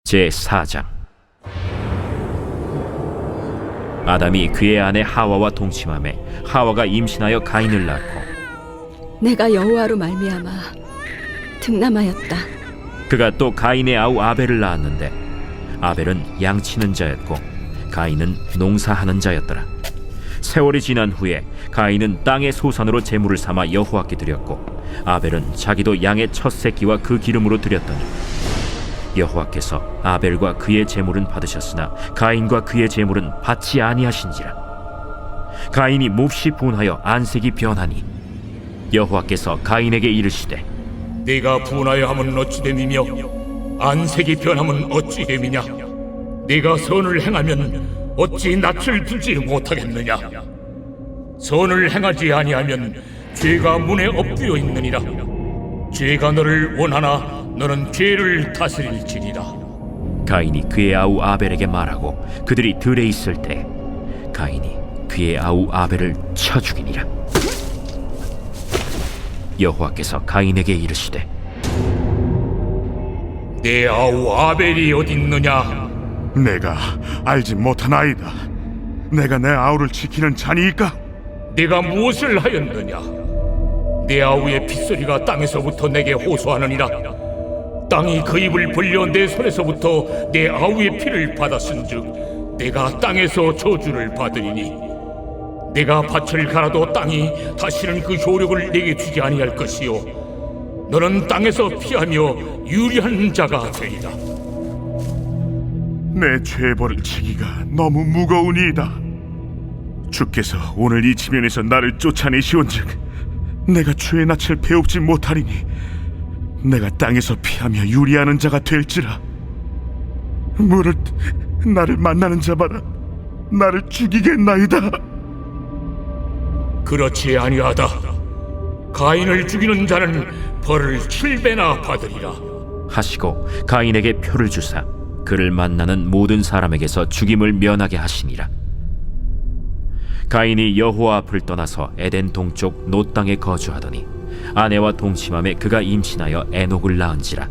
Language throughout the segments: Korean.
제4장. 아담이 그의 아내 하와와 동침하매 하와가 임신하여 가인을 낳고 내가 여호와로 말미암아 득남하였다. 그가 또 가인의 아우 아벨을 낳았는데 아벨은 양치는 자였고 가인은 농사하는 자였더라. 세월이 지난 후에 가인은 땅의 소산으로 제물을 삼아 여호와께 드렸고 아벨은 자기도 양의 첫 새끼와 그 기름으로 드렸더니 여호와께서 아벨과 그의 제물은 받으셨으나 가인과 그의 제물은 받지 아니하신지라. 가인이 몹시 분하여 안색이 변하니 여호와께서 가인에게 이르시되 네가 분하여 함은 어찌 됨이며 안색이 변함은 어찌 됨이냐. 네가 선을 행하면 어찌 낯을 들지 못하겠느냐. 선을 행하지 아니하면 죄가 문에 엎드려 있느니라. 죄가 너를 원하나 너는 죄를 다스릴지니라. 가인이 그의 아우 아벨에게 말하고 그들이 들에 있을 때 가인이 그의 아우 아벨을 쳐 죽이니라. 여호와께서 가인에게 이르시되 내 아우 아벨이 어딨느냐. 내가 알지 못하나이다. 내가 내 아우를 지키는 자니이까? 네가 무엇을 하였느냐. 내 아우의 핏소리가 땅에서부터 내게 호소하느니라. 땅이 그 입을 벌려 내 손에서부터 내 아우의 피를 받았은즉 내가 땅에서 저주를 받으리니 내가 밭을 갈아도 땅이 다시는 그 효력을 내게 주지 아니할 것이요 너는 땅에서 피하며 유리한 자가 되리라. 내 죄벌을 지기가 너무 무거우니이다. 주께서 오늘 이 지면에서 나를 쫓아내시온즉 내가 죄의 낯을 배웁지 못하리니 내가 땅에서 피하며 유리하는 자가 될지라. 무릇 나를 만나는 자마다 나를 죽이겠나이다. 그렇지 아니하다. 가인을 죽이는 자는 벌을 7배나 받으리라. 하시고 가인에게 표를 주사 그를 만나는 모든 사람에게서 죽임을 면하게 하시니라. 가인이 여호와 앞을 떠나서 에덴 동쪽 노 땅에 거주하더니 아내와 동침함에 그가 임신하여 에녹을 낳은지라.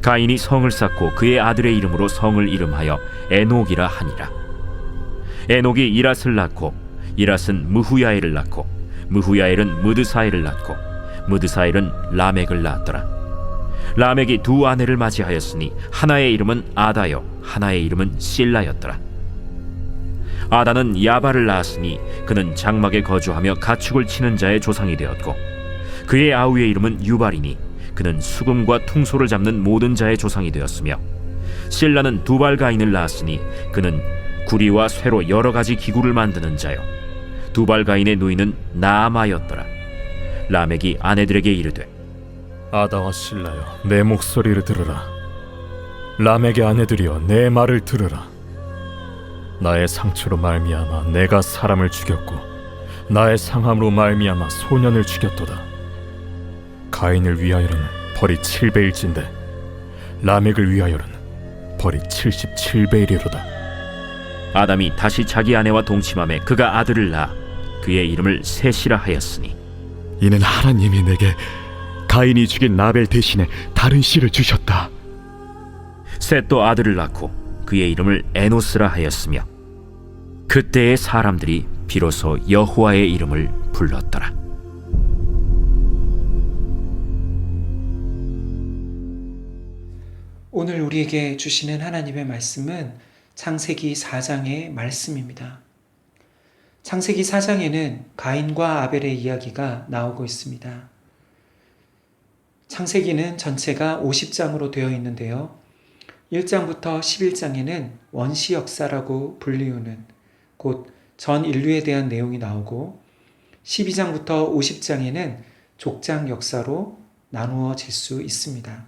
가인이 성을 쌓고 그의 아들의 이름으로 성을 이름하여 에녹이라 하니라. 에녹이 이랏을 낳고 이랏은 무후야엘을 낳고 무후야엘은 무드사엘을 낳고 무드사엘은 라멕을 낳았더라. 라멕이 두 아내를 맞이하였으니 하나의 이름은 아다요 하나의 이름은 실라였더라. 아다는 야발을 낳았으니 그는 장막에 거주하며 가축을 치는 자의 조상이 되었고 그의 아우의 이름은 유발이니 그는 수금과 퉁소를 잡는 모든 자의 조상이 되었으며 실라는 두발가인을 낳았으니 그는 구리와 쇠로 여러 가지 기구를 만드는 자요 두발가인의 누이는 나아마였더라. 라멕이 아내들에게 이르되 아다와 실라여 내 목소리를 들으라. 라멕의 아내들이여 내 말을 들으라. 나의 상처로 말미암아 내가 사람을 죽였고 나의 상함으로 말미암아 소년을 죽였도다. 가인을 위하여는 벌이 7배일진데 라멕을 위하여는 벌이 77배이리로다. 아담이 다시 자기 아내와 동침함에 그가 아들을 낳아 그의 이름을 셋이라 하였으니 이는 하나님이 내게 가인이 죽인 라벨 대신에 다른 씨를 주셨다. 셋도 아들을 낳고 그의 이름을 에노스라 하였으며 그때의 사람들이 비로소 여호와의 이름을 불렀더라. 오늘 우리에게 주시는 하나님의 말씀은 창세기 4장의 말씀입니다. 창세기 4장에는 가인과 아벨의 이야기가 나오고 있습니다. 창세기는 전체가 50장으로 되어 있는데요. 1장부터 11장에는 원시 역사라고 불리우는 곧 전 인류에 대한 내용이 나오고 12장부터 50장에는 족장 역사로 나누어질 수 있습니다.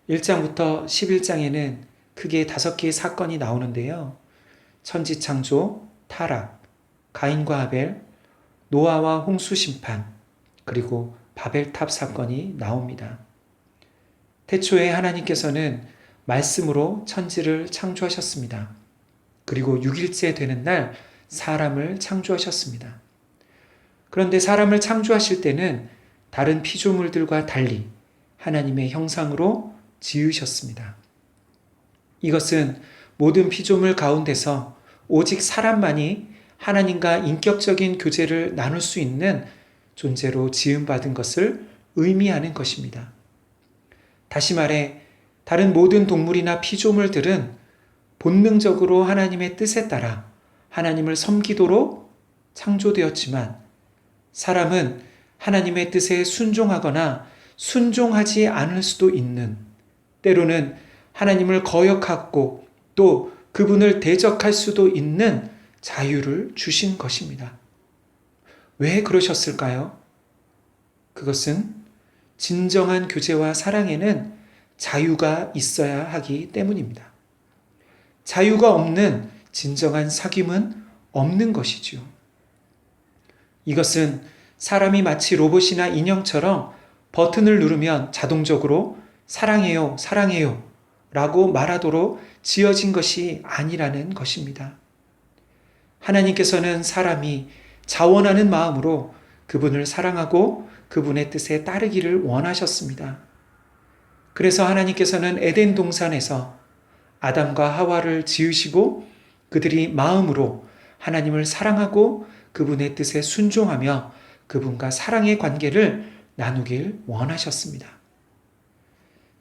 1장부터 11장에는 크게 5개의 사건이 나오는데요. 천지창조, 타락, 가인과 아벨, 노아와 홍수 심판, 그리고 바벨탑 사건이 나옵니다. 태초에 하나님께서는 말씀으로 천지를 창조하셨습니다. 그리고 6일째 되는 날 사람을 창조하셨습니다. 그런데 사람을 창조하실 때는 다른 피조물들과 달리 하나님의 형상으로 지으셨습니다. 이것은 모든 피조물 가운데서 오직 사람만이 하나님과 인격적인 교제를 나눌 수 있는 존재로 지음받은 것을 의미하는 것입니다. 다시 말해 다른 모든 동물이나 피조물들은 본능적으로 하나님의 뜻에 따라 하나님을 섬기도록 창조되었지만 사람은 하나님의 뜻에 순종하거나 순종하지 않을 수도 있는, 때로는 하나님을 거역하고 또 그분을 대적할 수도 있는 자유를 주신 것입니다. 왜 그러셨을까요? 그것은 진정한 교제와 사랑에는 자유가 있어야 하기 때문입니다. 자유가 없는 진정한 사귐은 없는 것이지요. 이것은 사람이 마치 로봇이나 인형처럼 버튼을 누르면 자동적으로 사랑해요, 사랑해요 라고 말하도록 지어진 것이 아니라는 것입니다. 하나님께서는 사람이 자원하는 마음으로 그분을 사랑하고 그분의 뜻에 따르기를 원하셨습니다. 그래서 하나님께서는 에덴 동산에서 아담과 하와를 지으시고 그들이 마음으로 하나님을 사랑하고 그분의 뜻에 순종하며 그분과 사랑의 관계를 나누길 원하셨습니다.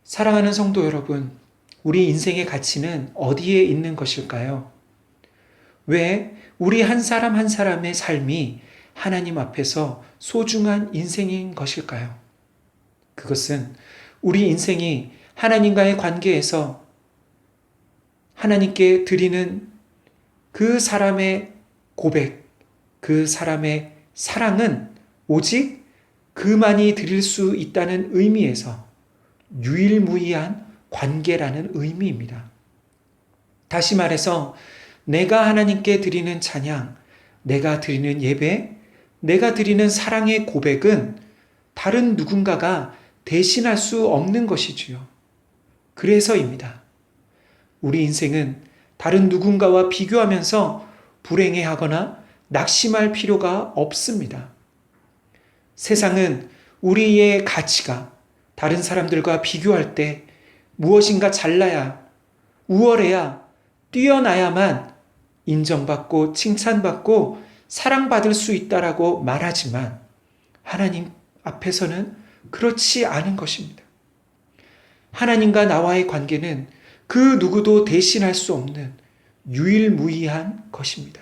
사랑하는 성도 여러분, 우리 인생의 가치는 어디에 있는 것일까요? 왜 우리 한 사람 한 사람의 삶이 하나님 앞에서 소중한 인생인 것일까요? 그것은 우리 인생이 하나님과의 관계에서 하나님께 드리는 그 사람의 고백, 그 사람의 사랑은 오직 그만이 드릴 수 있다는 의미에서 유일무이한 관계라는 의미입니다. 다시 말해서 내가 하나님께 드리는 찬양, 내가 드리는 예배, 내가 드리는 사랑의 고백은 다른 누군가가 대신할 수 없는 것이지요. 그래서입니다. 우리 인생은 다른 누군가와 비교하면서 불행해하거나 낙심할 필요가 없습니다. 세상은 우리의 가치가 다른 사람들과 비교할 때 무엇인가 잘나야, 우월해야, 뛰어나야만 인정받고 칭찬받고 사랑받을 수 있다라고 말하지만 하나님 앞에서는 그렇지 않은 것입니다. 하나님과 나와의 관계는 그 누구도 대신할 수 없는 유일무이한 것입니다.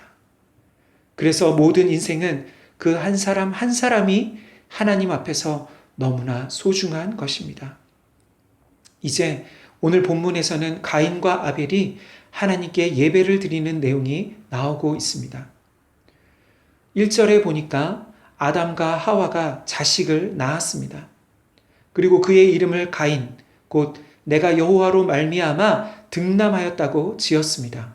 그래서 모든 인생은 그 한 사람 한 사람이 하나님 앞에서 너무나 소중한 것입니다. 이제 오늘 본문에서는 가인과 아벨이 하나님께 예배를 드리는 내용이 나오고 있습니다. 1절에 보니까 아담과 하와가 자식을 낳았습니다. 그리고 그의 이름을 가인, 곧 내가 여호와로 말미암아 등남하였다고 지었습니다.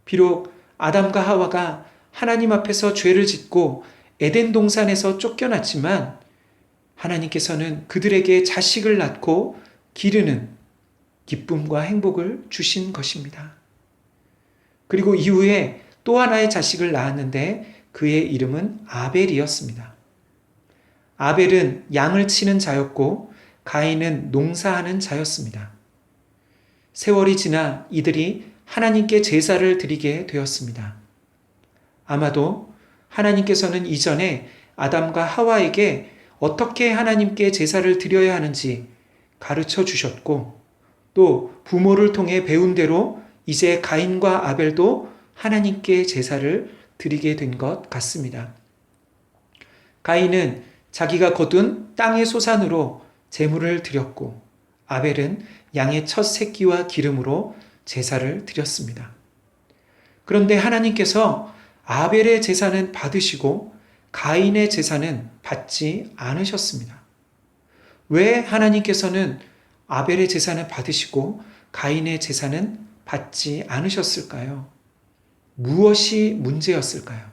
비록 아담과 하와가 하나님 앞에서 죄를 짓고 에덴 동산에서 쫓겨났지만 하나님께서는 그들에게 자식을 낳고 기르는 기쁨과 행복을 주신 것입니다. 그리고 이후에 또 하나의 자식을 낳았는데 그의 이름은 아벨이었습니다. 아벨은 양을 치는 자였고 가인은 농사하는 자였습니다. 세월이 지나 이들이 하나님께 제사를 드리게 되었습니다. 아마도 하나님께서는 이전에 아담과 하와에게 어떻게 하나님께 제사를 드려야 하는지 가르쳐 주셨고 또 부모를 통해 배운 대로 이제 가인과 아벨도 하나님께 제사를 드리게 된 것 같습니다. 가인은 자기가 거둔 땅의 소산으로 제물을 드렸고 아벨은 양의 첫 새끼와 기름으로 제사를 드렸습니다. 그런데 하나님께서 아벨의 제사는 받으시고 가인의 제사는 받지 않으셨습니다. 왜 하나님께서는 아벨의 제사는 받으시고 가인의 제사는 받지 않으셨을까요? 무엇이 문제였을까요?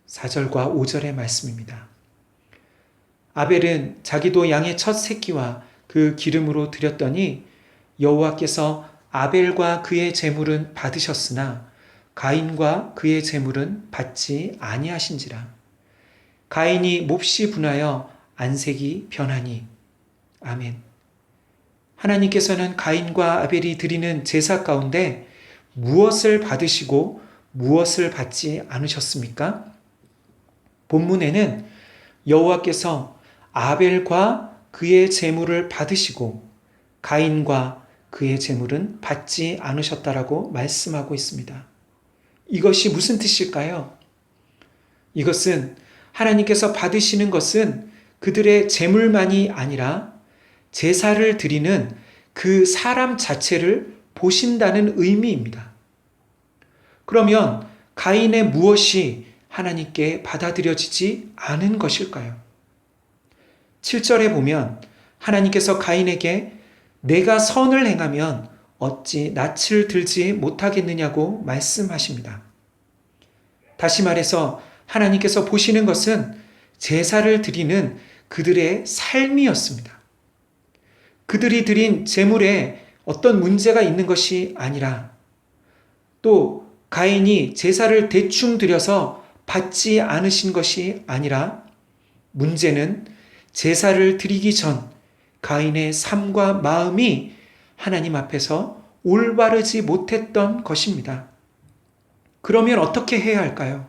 4절과 5절의 말씀입니다. 아벨은 자기도 양의 첫 새끼와 그 기름으로 드렸더니 여호와께서 아벨과 그의 제물은 받으셨으나 가인과 그의 제물은 받지 아니하신지라. 가인이 몹시 분하여 안색이 변하니. 아멘. 하나님께서는 가인과 아벨이 드리는 제사 가운데 무엇을 받으시고 무엇을 받지 않으셨습니까? 본문에는 여호와께서 아벨과 그의 제물을 받으시고 가인과 그의 제물은 받지 않으셨다라고 말씀하고 있습니다. 이것이 무슨 뜻일까요? 이것은 하나님께서 받으시는 것은 그들의 제물만이 아니라 제사를 드리는 그 사람 자체를 보신다는 의미입니다. 그러면 가인의 무엇이 하나님께 받아들여지지 않은 것일까요? 7절에 보면 하나님께서 가인에게 내가 선을 행하면 어찌 낯을 들지 못하겠느냐고 말씀하십니다. 다시 말해서 하나님께서 보시는 것은 제사를 드리는 그들의 삶이었습니다. 그들이 드린 제물에 어떤 문제가 있는 것이 아니라 또 가인이 제사를 대충 드려서 받지 않으신 것이 아니라 문제는 제사를 드리기 전 가인의 삶과 마음이 하나님 앞에서 올바르지 못했던 것입니다. 그러면 어떻게 해야 할까요?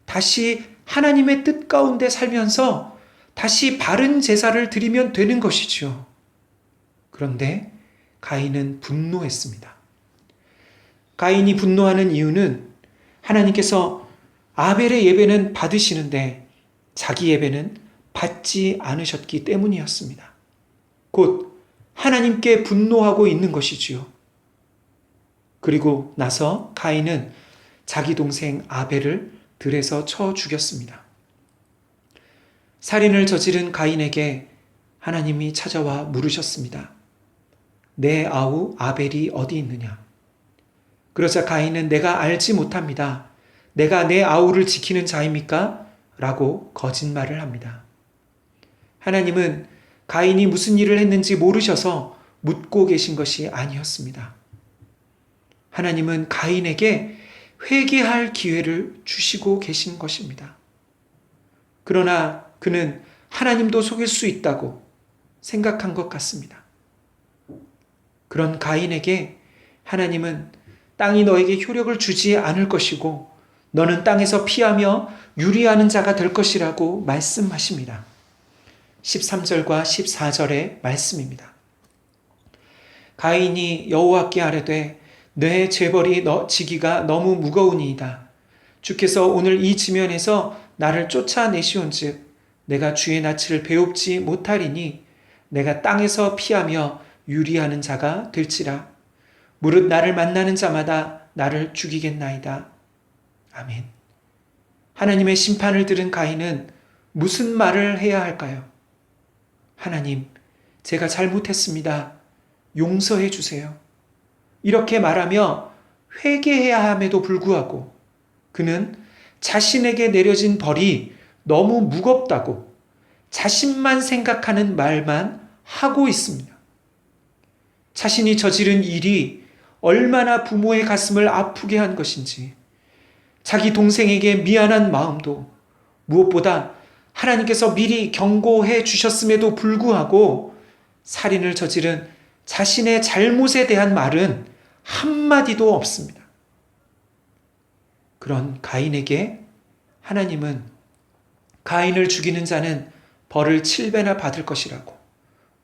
다시 하나님의 뜻 가운데 살면서 다시 바른 제사를 드리면 되는 것이지요. 그런데 가인은 분노했습니다. 가인이 분노하는 이유는 하나님께서 아벨의 예배는 받으시는데 자기 예배는 받지 않으셨기 때문이었습니다. 곧 하나님께 분노하고 있는 것이지요. 그리고 나서 가인은 자기 동생 아벨을 들에서 쳐 죽였습니다. 살인을 저지른 가인에게 하나님이 찾아와 물으셨습니다. 내 아우 아벨이 어디 있느냐? 그러자 가인은 내가 알지 못합니다. 내가 내 아우를 지키는 자입니까? 라고 거짓말을 합니다. 하나님은 가인이 무슨 일을 했는지 모르셔서 묻고 계신 것이 아니었습니다. 하나님은 가인에게 회개할 기회를 주시고 계신 것입니다. 그러나 그는 하나님도 속일 수 있다고 생각한 것 같습니다. 그런 가인에게 하나님은 땅이 너에게 효력을 주지 않을 것이고 너는 땅에서 피하며 유리하는 자가 될 것이라고 말씀하십니다. 13절과 14절의 말씀입니다. 가인이 여호와께 아뢰되 내 죄벌이 지기가 너무 무거우니이다. 주께서 오늘 이 지면에서 나를 쫓아내시온즉 내가 주의 낯을 배웁지 못하리니 내가 땅에서 피하며 유리하는 자가 될지라. 무릇 나를 만나는 자마다 나를 죽이겠나이다. 아멘. 하나님의 심판을 들은 가인은 무슨 말을 해야 할까요? 하나님, 제가 잘못했습니다. 용서해 주세요. 이렇게 말하며 회개해야 함에도 불구하고 그는 자신에게 내려진 벌이 너무 무겁다고 자신만 생각하는 말만 하고 있습니다. 자신이 저지른 일이 얼마나 부모의 가슴을 아프게 한 것인지, 자기 동생에게 미안한 마음도, 무엇보다 하나님께서 미리 경고해 주셨음에도 불구하고 살인을 저지른 자신의 잘못에 대한 말은 한마디도 없습니다. 그런 가인에게 하나님은 가인을 죽이는 자는 벌을 7배나 받을 것이라고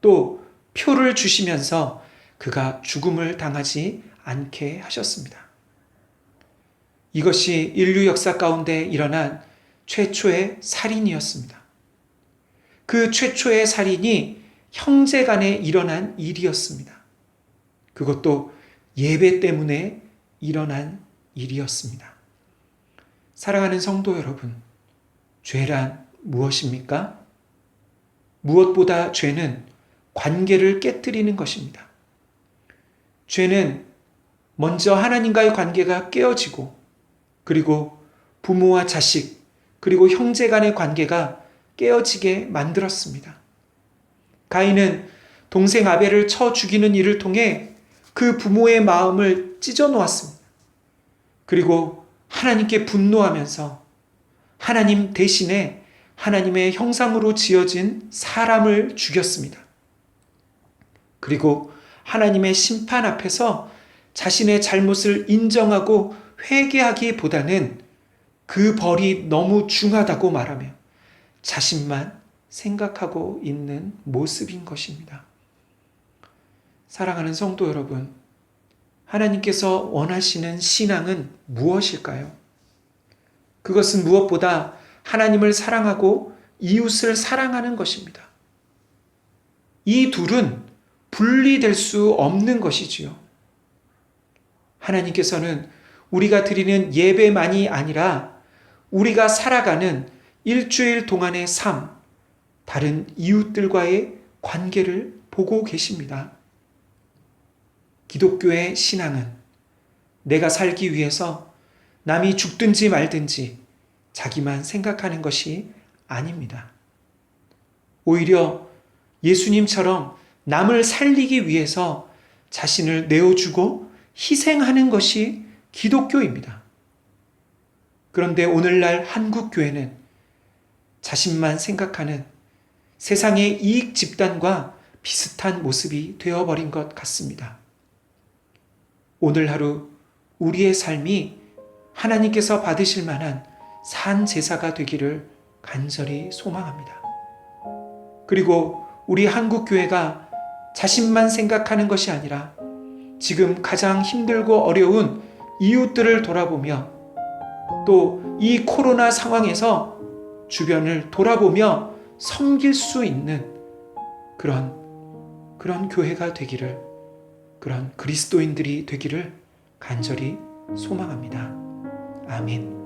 또 표를 주시면서 그가 죽음을 당하지 않게 하셨습니다. 이것이 인류 역사 가운데 일어난 최초의 살인이었습니다. 그 최초의 살인이 형제 간에 일어난 일이었습니다. 그것도 예배 때문에 일어난 일이었습니다. 사랑하는 성도 여러분, 죄란 무엇입니까? 무엇보다 죄는 관계를 깨뜨리는 것입니다. 죄는 먼저 하나님과의 관계가 깨어지고 그리고 부모와 자식 그리고 형제 간의 관계가 깨어지게 만들었습니다. 가인은 동생 아벨을 쳐 죽이는 일을 통해 그 부모의 마음을 찢어 놓았습니다. 그리고 하나님께 분노하면서 하나님 대신에 하나님의 형상으로 지어진 사람을 죽였습니다. 그리고 하나님의 심판 앞에서 자신의 잘못을 인정하고 회개하기보다는 그 벌이 너무 중하다고 말하며 자신만 생각하고 있는 모습인 것입니다. 사랑하는 성도 여러분, 하나님께서 원하시는 신앙은 무엇일까요? 그것은 무엇보다 하나님을 사랑하고 이웃을 사랑하는 것입니다. 이 둘은 분리될 수 없는 것이지요. 하나님께서는 우리가 드리는 예배만이 아니라 우리가 살아가는 일주일 동안의 삶, 다른 이웃들과의 관계를 보고 계십니다. 기독교의 신앙은 내가 살기 위해서 남이 죽든지 말든지 자기만 생각하는 것이 아닙니다. 오히려 예수님처럼 남을 살리기 위해서 자신을 내어주고 희생하는 것이 기독교입니다. 그런데 오늘날 한국교회는 자신만 생각하는 세상의 이익 집단과 비슷한 모습이 되어버린 것 같습니다. 오늘 하루 우리의 삶이 하나님께서 받으실 만한 산 제사가 되기를 간절히 소망합니다. 그리고 우리 한국교회가 자신만 생각하는 것이 아니라 지금 가장 힘들고 어려운 이웃들을 돌아보며 또 이 코로나 상황에서 주변을 돌아보며 섬길 수 있는 그런 교회가 되기를, 그런 그리스도인들이 되기를 간절히 소망합니다. 아멘.